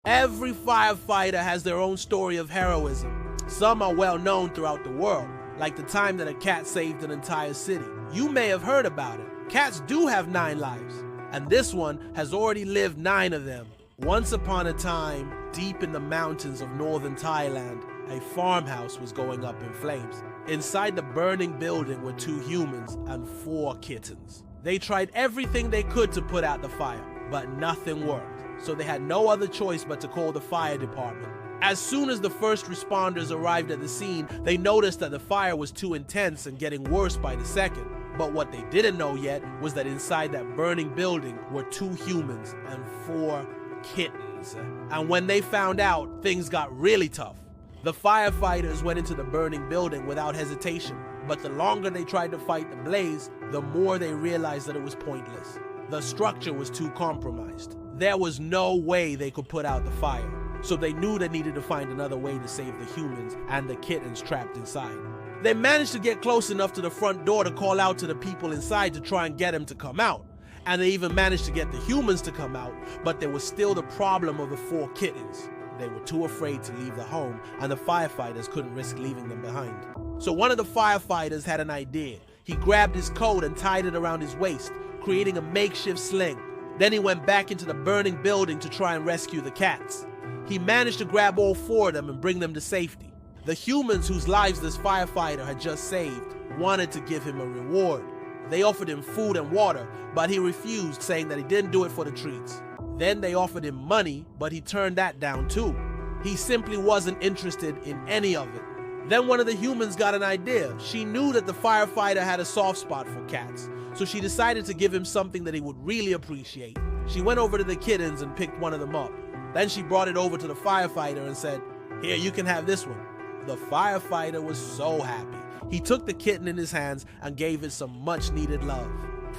Every firefighter has their own story of heroism. Some are well known throughout the world, like the time that a cat saved an entire city. You may have heard about it. Cats do have 9 lives, and this one has already lived 9 of them. Once upon a time, deep in the mountains of northern Thailand, a farmhouse was going up in flames. Inside the burning building were 2 humans and 4 kittens. They tried everything they could to put out the fire, but nothing worked. So they had no other choice but to call the fire department. As soon as the first responders arrived at the scene, they noticed that the fire was too intense and getting worse by the second. But what they didn't know yet was that inside that burning building were 2 humans and 4 kittens. And when they found out, things got really tough. The firefighters went into the burning building without hesitation, but the longer they tried to fight the blaze, the more they realized that it was pointless. The structure was too compromised. There was no way they could put out the fire, so they knew they needed to find another way to save the humans and the kittens trapped inside. They managed to get close enough to the front door to call out to the people inside to try and get them to come out. And they even managed to get the humans to come out, but there was still the problem of the 4 kittens. They were too afraid to leave the home, and the firefighters couldn't risk leaving them behind. So one of the firefighters had an idea. He grabbed his coat and tied it around his waist, creating a makeshift sling. Then he went back into the burning building to try and rescue the cats. He managed to grab all 4 of them and bring them to safety. The humans whose lives this firefighter had just saved wanted to give him a reward. They offered him food and water, but he refused, saying that he didn't do it for the treats. Then they offered him money, but he turned that down too. He simply wasn't interested in any of it. Then one of the humans got an idea. She knew that the firefighter had a soft spot for cats, so she decided to give him something that he would really appreciate. She went over to the kittens and picked one of them up. Then she brought it over to the firefighter and said, "Here, you can have this one." The firefighter was so happy. He took the kitten in his hands and gave it some much needed love.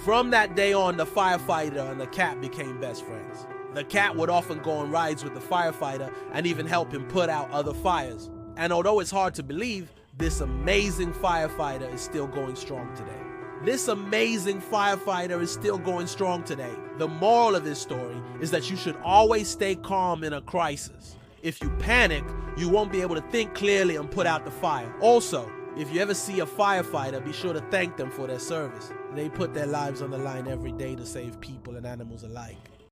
From that day on, the firefighter and the cat became best friends. The cat would often go on rides with the firefighter and even help him put out other fires. And although it's hard to believe, this amazing firefighter is still going strong today. This amazing firefighter is still going strong today. The moral of this story is that you should always stay calm in a crisis. If you panic, you won't be able to think clearly and put out the fire. Also, if you ever see a firefighter, be sure to thank them for their service. They put their lives on the line every day to save people and animals alike.